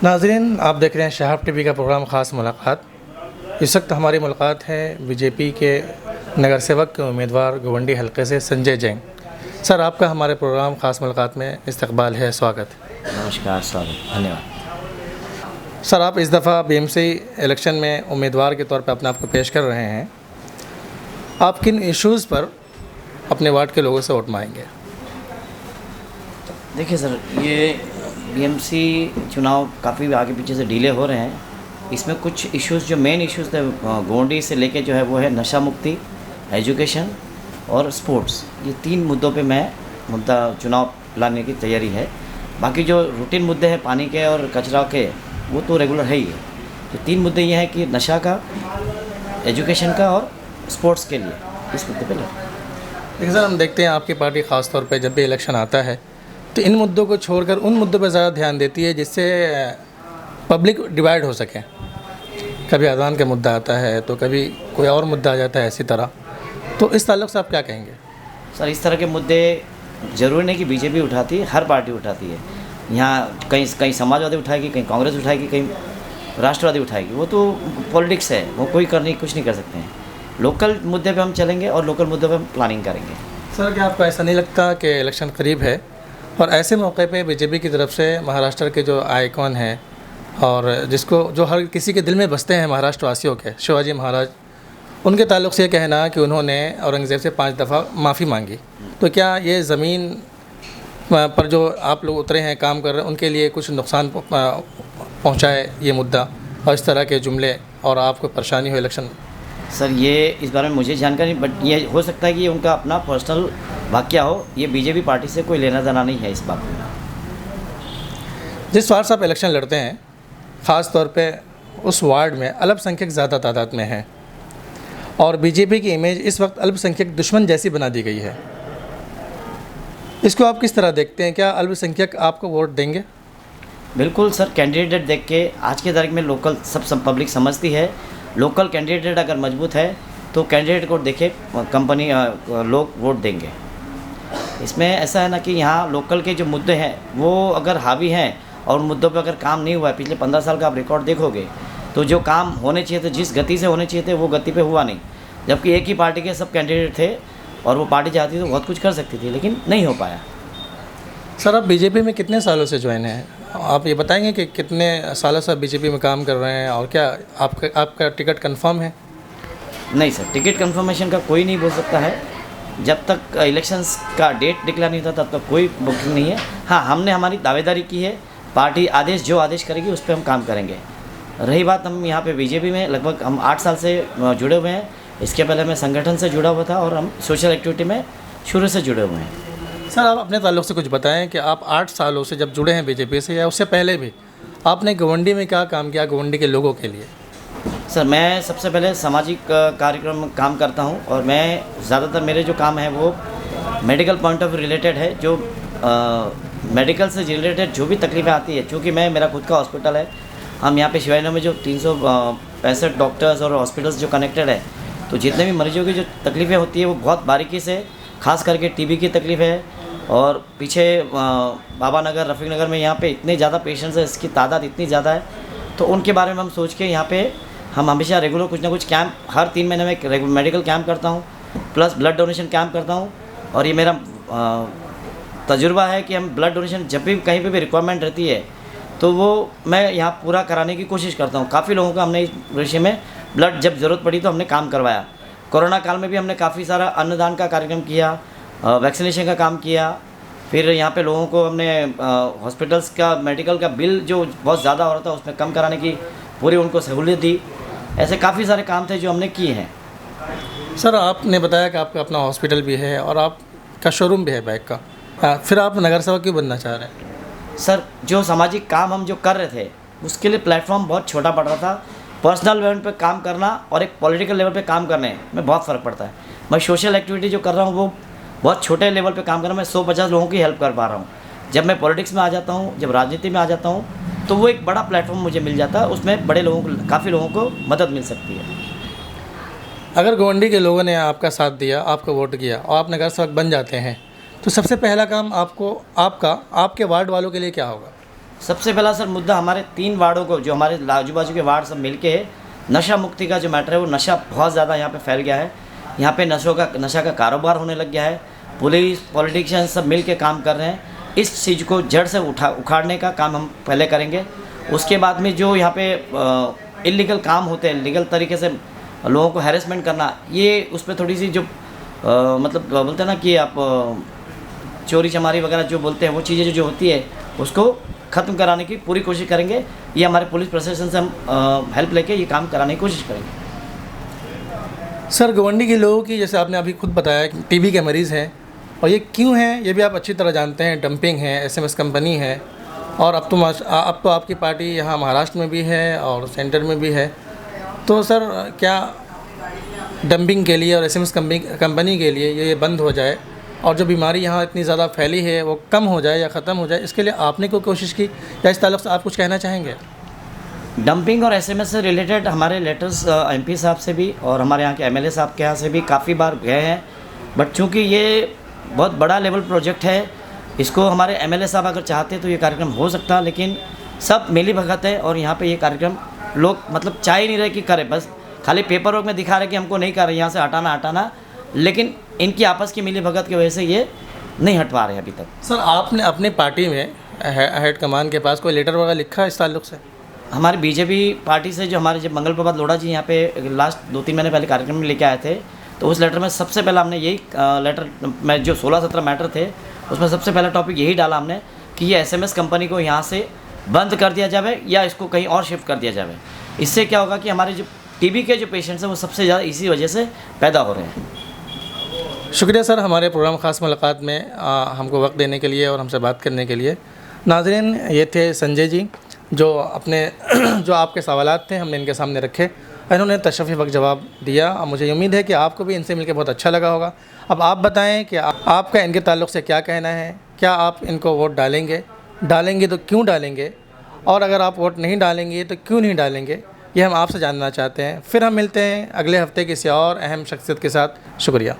नाज़रीन, आप देख रहे हैं शहाब टीवी का प्रोग्राम ख़ास मुलाकात। इस वक्त हमारी मुलाकात है बीजेपी के नगर सेवक के उम्मीदवार गोवंडी हलके से संजय जैन। सर, आपका हमारे प्रोग्राम ख़ास मुलाकात में इस्तकबाल है, स्वागत। नमस्कार, स्वागत, धन्यवाद। सर, आप इस दफ़ा बीएमसी इलेक्शन में उम्मीदवार के तौर पर अपने आप को पेश कर रहे हैं। आप किन इश्यूज़ पर अपने वार्ड के लोगों से वोट मांगेंगे? देखिए सर, ये बीएमसी चुनाव काफ़ी आगे पीछे से डिले हो रहे हैं। इसमें कुछ इश्यूज़ जो मेन इश्यूज़ थे गोंडी से लेके जो है वो है नशा मुक्ति, एजुकेशन और स्पोर्ट्स। ये 3 मुद्दों पे मैं मुद्दा चुनाव लाने की तैयारी है। बाकी जो रूटीन मुद्दे हैं पानी के और कचरा के, वो तो रेगुलर है ही है। तो 3 मुद्दे ये हैं कि नशा का, एजुकेशन का और स्पोर्ट्स के लिए इस मुद्दे पे देखिए सर, हम देखते हैं आपकी पार्टी ख़ास तौर पे जब भी इलेक्शन आता है तो इन मुद्दों को छोड़कर उन मुद्दों पर ज़्यादा ध्यान देती है जिससे पब्लिक डिवाइड हो सके। कभी अज़ान का मुद्दा आता है तो कभी कोई और मुद्दा आ जाता है, इसी तरह। तो इस ताल्लुक़ से आप क्या कहेंगे? सर, इस तरह के मुद्दे ज़रूरी नहीं कि बीजेपी उठाती है, हर पार्टी उठाती है। यहाँ कहीं समाजवादी उठाएगी, कहीं कांग्रेस उठाएगी, कहीं राष्ट्रवादी उठाएगी। वो तो पॉलिटिक्स है, वो कुछ नहीं कर सकते हैं। लोकल मुद्दे पे हम चलेंगे और लोकल मुद्दे पे हम प्लानिंग करेंगे। सर, क्या आपको ऐसा नहीं लगता कि इलेक्शन करीब है और ऐसे मौके पे बीजेपी की तरफ से महाराष्ट्र के जो आइकॉन हैं और जो हर किसी के दिल में बसते हैं महाराष्ट्र वासियों के, शिवाजी महाराज, उनके ताल्लुक़ से ये कहना कि उन्होंने औरंगज़ेब से 5 दफ़ा माफ़ी मांगी, तो क्या ये ज़मीन पर जो आप लोग उतरे हैं, काम कर रहे हैं, उनके लिए कुछ नुकसान पहुँचाए ये मुद्दा और इस तरह के जुमले, और आपको परेशानी हो इलेक्शन? सर, ये इस बारे में मुझे जानकारी, बट ये हो सकता है कि ये उनका अपना पर्सनल वाक़या हो। ये बीजेपी पार्टी से कोई लेना देना नहीं है इस बात में। जिस वार्ड से आप इलेक्शन लड़ते हैं, ख़ास तौर पे उस वार्ड में अल्पसंख्यक ज़्यादा तादाद में हैं और बीजेपी की इमेज इस वक्त अल्पसंख्यक दुश्मन जैसी बना दी गई है। इसको आप किस तरह देखते हैं? क्या अल्पसंख्यक आपको वोट देंगे? बिल्कुल सर, कैंडिडेट देख के आज के तारीख में लोकल सब पब्लिक समझती है। लोकल कैंडिडेट अगर मजबूत है तो कैंडिडेट को देखे कंपनी लोग वोट देंगे। इसमें ऐसा है ना कि यहाँ लोकल के जो मुद्दे हैं वो अगर हावी हैं और मुद्दों पे अगर काम नहीं हुआ है, पिछले 15 साल का आप रिकॉर्ड देखोगे तो जो काम होने चाहिए थे, जिस गति से होने चाहिए थे, वो गति पे हुआ नहीं। जबकि एक ही पार्टी के सब कैंडिडेट थे और वो पार्टी चाहती तो बहुत कुछ कर सकती थी, लेकिन नहीं हो पाया। सर, आप बीजेपी में कितने सालों से ज्वाइन हैं? आप ये बताएंगे कि कितने सालों से आप बीजेपी में काम कर रहे हैं और क्या आपका टिकट कंफर्म है? नहीं सर, टिकट कंफर्मेशन का कोई नहीं बोल सकता है। जब तक इलेक्शंस का डेट डिक्लेयर नहीं था तब तक कोई बुकिंग नहीं है। हाँ, हमने हमारी दावेदारी की है। पार्टी जो आदेश करेगी उस पर हम काम करेंगे। रही बात, हम यहाँ पे बीजेपी में लगभग हम 8 साल से जुड़े हुए हैं। इसके पहले मैं संगठन से जुड़ा हुआ था और हम सोशल एक्टिविटी में शुरू से जुड़े हुए हैं। सर, आप अपने ताल्लुक़ से कुछ बताएं कि आप 8 सालों से जब जुड़े हैं बीजेपी से या उससे पहले भी आपने गोवंडी में क्या काम किया गोवंडी के लोगों के लिए? सर, मैं सबसे पहले सामाजिक कार्यक्रम में काम करता हूं और मैं ज़्यादातर मेरे जो काम है वो मेडिकल पॉइंट ऑफ रिलेटेड है। जो मेडिकल से रिलेटेड जो भी तकलीफ़ें आती है, चूँकि मेरा खुद का हॉस्पिटल है, हम यहाँ पे शिवाजी में जो 365 डॉक्टर्स और हॉस्पिटल्स जो कनेक्टेड है, तो जितने भी मरीजों की जो तकलीफ़ें होती है वो बहुत बारीकी से, खास करके टीबी की तकलीफ़ है और पीछे बाबा नगर, रफ़ीक नगर में यहाँ पे इतने ज़्यादा पेशेंट्स हैं, इसकी तादाद इतनी ज़्यादा है, तो उनके बारे में हम सोच के यहाँ पे हम हमेशा रेगुलर कुछ ना कुछ कैंप, हर 3 महीने में एक मेडिकल कैंप करता हूँ, प्लस ब्लड डोनेशन कैंप करता हूँ। और ये मेरा तजुर्बा है कि हम ब्लड डोनेशन जब भी कहीं पे भी रिक्वायरमेंट रहती है तो वो मैं यहाँ पूरा कराने की कोशिश करता हूँ। काफ़ी लोगों का हमने इस विषय में ब्लड जब ज़रूरत पड़ी तो हमने काम करवाया। कोरोना काल में भी हमने काफ़ी सारा अन्नदान का कार्यक्रम किया, वैक्सीनेशन का काम किया। फिर यहाँ पे लोगों को हमने हॉस्पिटल्स का मेडिकल का बिल जो बहुत ज़्यादा हो रहा था उसमें कम कराने की पूरी उनको सहूलियत दी। ऐसे काफ़ी सारे काम थे जो हमने किए हैं। सर, आपने बताया कि आपका अपना हॉस्पिटल भी है और आपका शोरूम भी है बाइक का, फिर आप नगर सेवक क्यों बनना चाह रहे हैं? सर, जो सामाजिक काम हम जो कर रहे थे उसके लिए प्लेटफॉर्म बहुत छोटा पड़ रहा था। पर्सनल लेवल पे काम करना और एक पॉलिटिकल लेवल पे काम करने में बहुत फ़र्क पड़ता है। मैं सोशल एक्टिविटी जो कर रहा हूँ वो बहुत छोटे लेवल पे काम कर रहा हूँ। मैं 150 लोगों की हेल्प कर पा रहा हूँ। जब मैं पॉलिटिक्स में आ जाता हूँ, जब राजनीति में आ जाता हूँ, तो वो एक बड़ा प्लेटफॉर्म मुझे मिल जाता है। उसमें बड़े लोगों को, काफ़ी लोगों को मदद मिल सकती है। अगर गोवंडी के लोगों ने आपका साथ दिया, आपको वोट किया और आप नगर सेवक बन जाते हैं तो सबसे पहला काम आपके वार्ड वालों के लिए क्या होगा? सबसे पहला सर मुद्दा हमारे 3 वार्डों को, जो हमारे आजू बाजू के वार्ड सब मिलके नशा मुक्ति का जो मैटर है, वो नशा बहुत ज़्यादा यहाँ पे फैल गया है। यहाँ पे नशा का कारोबार होने लग गया है। पुलिस, पॉलिटिशियन सब मिल के काम कर रहे हैं। इस चीज़ को जड़ से उखाड़ने का काम हम पहले करेंगे। उसके बाद में जो यहाँ पे इलीगल काम होते हैं, लीगल तरीके से लोगों को हैरेसमेंट करना, ये उस पर थोड़ी सी जो मतलब बोलते हैं ना कि आप चोरी चमारी वगैरह जो बोलते हैं, वो चीज़ें जो होती है उसको ख़त्म कराने की पूरी कोशिश करेंगे। ये हमारे पुलिस प्रशासन से हम हेल्प लेके ये काम कराने की कोशिश करेंगे। सर, गवंडी के लोगों की, जैसे आपने अभी खुद बताया कि टीबी के मरीज़ हैं, और ये क्यों हैं ये भी आप अच्छी तरह जानते हैं। डंपिंग है, एसएमएस कंपनी है, और अब तो आपकी पार्टी यहाँ महाराष्ट्र में भी है और सेंटर में भी है। तो सर, क्या डंपिंग के लिए और एसएमएस कंपनी के लिए ये बंद हो जाए और जो बीमारी यहाँ इतनी ज़्यादा फैली है वो कम हो जाए या ख़त्म हो जाए, इसके लिए आपने कोई कोशिश की, या इस ताल्लुक़ से आप कुछ कहना चाहेंगे? डंपिंग और एसएमएस से रिलेटेड हमारे लेटर्स एमपी साहब से भी और हमारे यहाँ के एमएलए साहब के यहाँ से भी काफ़ी बार गए हैं। बट चूँकि ये बहुत बड़ा लेवल प्रोजेक्ट है, इसको हमारे एमएलए साहब अगर चाहते तो ये कार्यक्रम हो सकता, लेकिन सब मिली भगत है और यहाँ पे ये कार्यक्रम लोग मतलब चाह ही नहीं रहे कि करें। बस खाली पेपर वर्क में दिखा रहे कि हमको नहीं कर रहे, यहाँ से हटाना, लेकिन इनकी आपस की मिली भगत की वजह से ये नहीं हट पा रहे हैं अभी तक। सर, आपने अपनी पार्टी में हेड कमान के पास कोई लेटर वगैरह लिखा है इस ताल्लुक़ से? हमारी बीजेपी पार्टी से जो हमारे जब मंगल प्रभात लोढ़ा जी यहाँ पे लास्ट 2-3 महीने पहले कार्यक्रम में लेके आए थे, तो उस लेटर में सबसे पहला हमने यही लेटर में जो 16-17 मैटर थे उसमें सबसे पहला टॉपिक यही डाला हमने कि ये एसएमएस कंपनी को यहाँ से बंद कर दिया जाए या इसको कहीं और शिफ्ट कर दिया जाए। इससे क्या होगा कि हमारे जो टीबी के जो पेशेंट्स हैं वो सबसे ज़्यादा इसी वजह से पैदा हो रहे हैं। शुक्रिया सर, हमारे प्रोग्राम ख़ास मुलाकात में हमको वक्त देने के लिए और हमसे बात करने के लिए। नाज़रीन, ये थे संजय जी, जो जो आपके सवालात थे हमने इनके सामने रखे, इन्होंने तशफ़ी वक्त जवाब दिया। मुझे उम्मीद है कि आपको भी इनसे मिलकर बहुत अच्छा लगा होगा। अब आप बताएं कि आपका इनके ताल्लुक़ से क्या कहना है। क्या आप इनको वोट डालेंगे तो क्यों डालेंगे, और अगर आप वोट नहीं डालेंगे तो क्यों नहीं डालेंगे, ये हम आपसे जानना चाहते हैं। फिर हम मिलते हैं अगले हफ्ते किसी और अहम शख्सियत के साथ। शुक्रिया।